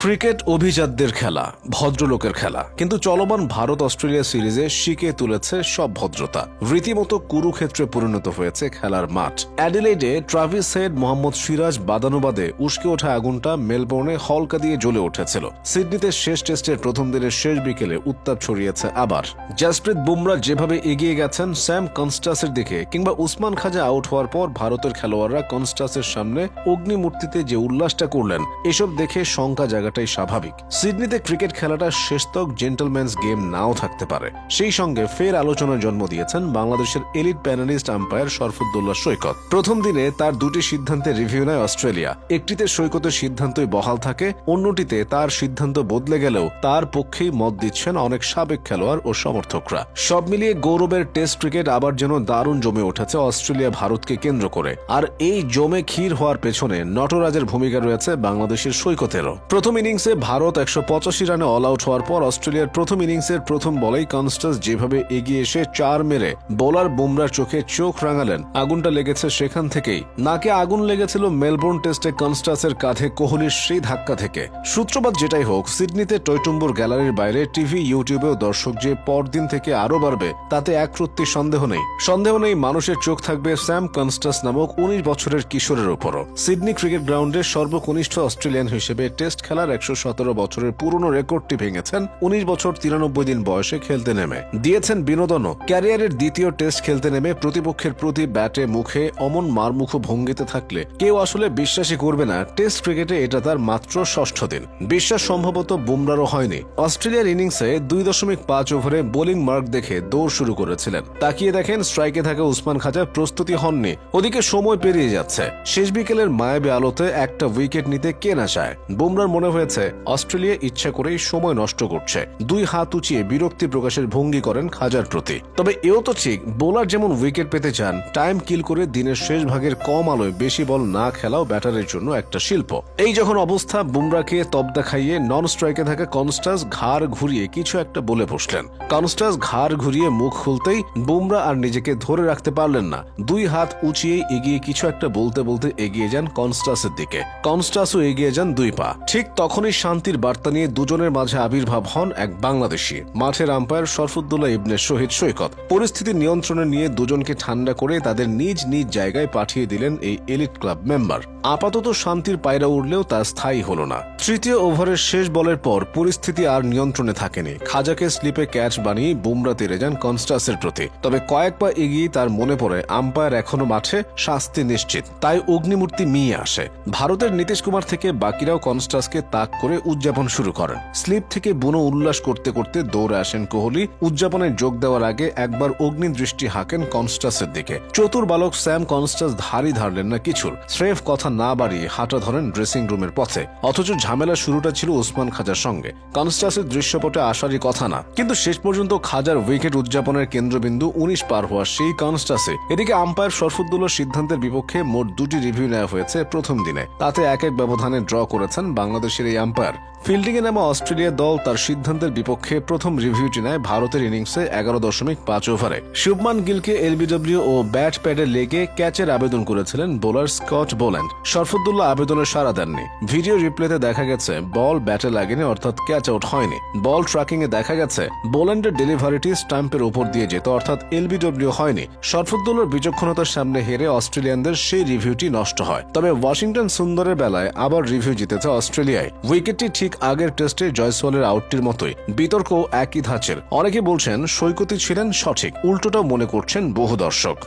Cricket অভিজাতদের খেলা, ভদ্রলোকের খেলা, কিন্তু চলমান ভারত অস্ট্রেলিয়া সিরিজে শিকে তুলেছে সব ভদ্রতা। রীতিমতো কুরুক্ষেত্রে পরিণত হয়েছে খেলার মাঠ। অ্যাডিলেডে ট্রাভিস হেড, মোহাম্মদ সিরাজ বাদানুবাদে উস্কে ওঠা আগুনটা মেলবোর্নে হলকা দিয়ে জ্বলে উঠেছিল। সিডনিতে শেষ টেস্টের প্রথম দিনের শেষ বিকেলে উত্তাপ ছড়িয়েছে আবার। জসপ্রীত বুমরা যেভাবে এগিয়ে গেছেন স্যাম কনস্টাসের দিকে, কিংবা উসমান খাজা আউট হওয়ার পর ভারতের খেলোয়াড়রা কনস্টাসের সামনে অগ্নিমূর্তিতে যে উল্লাসটা করলেন, এসব দেখে শঙ্কা জায়গাটাই স্বাভাবিক। সিডনিতে ক্রিকেট খেলাটা শেষতক জেন্টলম্যানস গেম নাও থাকতে পারে। সেই সঙ্গে ফের আলোচনার জন্ম দিয়েছেন বাংলাদেশের এলিট প্যানেলিস্ট আম্পায়ার শরফুদ্দৌল্লা সৈকত। প্রথম দিনে তার দুটি সিদ্ধান্তের রিভিউ নেয় অস্ট্রেলিয়া। একটিতে সৈকতের সিদ্ধান্তই বহাল থাকে, অন্যটিতে তার সিদ্ধান্ত বদলে গেলেও তার পক্ষেই মত দিচ্ছেন অনেক সাবেক খেলোয়াড় ও সমর্থকরা। সব মিলিয়ে গৌরবের টেস্ট ক্রিকেট আবার যেন দারুণ জমে উঠেছে অস্ট্রেলিয়া ভারতকে কেন্দ্র করে। আর এই জমে ক্ষীর হওয়ার পেছনে নটরাজের ভূমিকা রয়েছে বাংলাদেশের সৈকতেরও। প্রথম ইনিংসে ভারত 185 রানে অল আউট হওয়ার পর অস্ট্রেলিয়ার প্রথম ইনিংসের প্রথম বলেই কনস্টাস যেভাবে এগিয়ে এসে 4 মেরে বোলার বুমরার চোখে চোখ রাঙালেন, আগুনটা লেগেছে সেখান থেকেই। নাকে আগুন লেগেছিল মেলবোর্ন টেস্টে কনস্টাসের কাঁধে কোহলির সেই ধাক্কা থেকে। সূত্রপাত যেটাই হোক, সিডনিতে টয়টুম্বুর গ্যালারির বাইরে টিভি ইউটিউবেও দর্শক যে পরদিন থেকে আরো বাড়বে তাতে একরত্তি সন্দেহ নেই। মানুষের চোখ থাকবে স্যাম কনস্টাস নামক 19 বছরের কিশোরের উপরও। সিডনি ক্রিকেট গ্রাউন্ডে সর্বকনিষ্ঠ অস্ট্রেলিয়ান হিসেবে টেস্ট খেলার 117 বছরের পুরনো রেকর্ডটি ভেঙেছেন 19 বছর 93 দিন বয়সে খেলতে নেমে। দিয়েছেন বিনোদনও। ক্যারিয়ারের দ্বিতীয় টেস্ট খেলতে নেমে প্রতিপক্ষের প্রতি ব্যাটে মুখে অমন মারমুখো ভঙ্গিতে থাকলে কেউ আসলে বিশ্বাসই করবে না টেস্ট ক্রিকেটে এটা তার মাত্র 6ষ্ঠ দিন। বিশ্বাস সম্ভবত বুমরারও হয়নি। অস্ট্রেলিয়ার ইনিংসে 2.5 ওভারে বোলিং মার্ক দেখে দৌড় শুরু করেছিলেন। তাকিয়ে দেখেন স্ট্রাইকে থাকা উসমান খাজা প্রস্তুতি হননি। ওদিকে সময় পেরিয়ে যাচ্ছে। শেষ বিকেলের মায়াবী আলোতে একটা উইকেট নিতে কে না চায়। বুমরার মনে হয়েছে অস্ট্রেলিয়া ইচ্ছা করেই সময় নষ্ট করছে। 2 হাত উঁচিয়ে বিরক্তি প্রকাশের ভঙ্গি করেন খাজার প্রতি। তবে এও তো ঠিক, বোলার যেমন উইকেট পেতে চান, টাইম কিল করে দিনের শেষ ভাগের কম আলোয় বেশি বল না খেলাও ব্যাটারের জন্য একটা শিল্প। এই যখন অবস্থা, বুমরাকে তবদা খাইয়ে নন স্ট্রাইকে থাকা কনস্টাস ঘাড় ঘুরিয়ে কিছু একটা বলে বসলেন। কনস্টাস ঘাড় ঘুরিয়ে মুখ খুলতেই বুমরা আর নিজেকে ধরে রাখতে পারলেন না। 2 হাত উঁচিয়ে এগিয়ে কিছু একটা বলতে বলতে এগিয়ে যান কনস্টাসের দিকে। কনস্টাসও এগিয়ে যান 2 পা। ঠিক তখনই শান্তির বার্তা নিয়ে দুজনের মাঝে আবির্ভাব হন এক বাংলাদেশি। মাঠের আম্পায়ার শরফুদ্দৌল্লা ইবনে শহীদ সৈকত পরিস্থিতি নিয়ন্ত্রণে নিয়ে দুজনকে ঠান্ডা করে তাদের নিজ নিজ জায়গায় পাঠিয়ে দিলেন এই এলিট ক্লাব মেম্বার। আপাতত শান্তির পায়রা উঠলেও তা স্থায়ী হল না। তৃতীয় ওভারের শেষ বলের পর পরিস্থিতি আর নিয়ন্ত্রণে থাকেনি। খাজাকে স্লিপে ক্যাচ বানিয়ে বুমরা তেড়ে যান কনস্টাসের প্রতি। তবে কয়েক পা এগিয়ে তার মনে পড়ে আম্পায়ার এখনো মাঠে, শাস্তি নিশ্চিত। তাই অগ্নিমূর্তি মিয়ে আসে। ভারতের নীতিশ কুমার থেকে বাকিরাও কনস্টাসকে তাক করে উদযাপন শুরু করেন। স্লিপ থেকে বুনো উল্লাস করতে করতে দৌড়ে আসেন কোহলি। উদযাপনে যোগ দেওয়ার আগে একবার অগ্নি দৃষ্টি হাঁকেন কনস্টাসের দিকে। চতুর বালক স্যাম কনস্টাস ধারই ধারলেন না কিছুর। স্রেফ কথা না বাড়িয়ে হাঁটা ধরেন ড্রেসিং রুমের পথে। অথচ ঝামেলা শুরুটা ছিল উসমান খাজার সঙ্গে। কনস্টাসের দৃশ্যপটে আসারই কথা না, কিন্তু শেষ পর্যন্ত খাজার উইকেট উদযাপনের কেন্দ্রবিন্দু 19 পার হওয়া সেই কনস্টাসে। এদিকে আম্পায়ার শরফুদ্দৌল্লার সিদ্ধান্তের বিপক্ষে মোট 2টি রিভিউ নেওয়া হয়েছে প্রথম দিনে। তাতে 1-1 ব্যবধানে ড্র করেছেন বাংলাদেশের এই আম্পায়ার। ফিল্ডিংয়ে নামা অস্ট্রেলিয়া দল তার সিদ্ধান্তের বিপক্ষে প্রথম রিভিউটি নেয় ভারতের ইনিংসে 11.5 ওভারে। শুভমান গিলকে এলবিডব্লিউ ও ব্যাট প্যাডে লেগে ক্যাচের আবেদন করেছিলেন বোলার স্কট বোল্যান্ড। শরফুদ্দৌল্লা আবেদনের সাড়া দেননি। ভিডিও রিপ্লেতে দেখা গেছে বল ব্যাটে লাগেনি, অর্থাৎ ক্যাচ আউট হয়নি। বল ট্র্যাকিং এ দেখা গেছে বোল্যান্ডের ডেলিভারিটি স্টাম্পের উপর দিয়ে যেত, অর্থাৎ এলবিডব্লিউ হয়নি। শরফুদ্দৌল্লার বিচক্ষণতার সামনে হেরে অস্ট্রেলিয়ানদের সেই রিভিউটি নষ্ট হয়। তবে ওয়াশিংটন সুন্দরের বেলায় আবার রিভিউ জিতেছে অস্ট্রেলিয়ায়। উইকেটটি ঠিক আগের টেস্টে জয়সওয়ালের আউটটির মতোই। বিতর্ক একই ধাঁচের। অনেকে বলছেন সৈকতই ছিলেন সঠিক, উল্টোটাও মনে করছেন বহু দর্শক।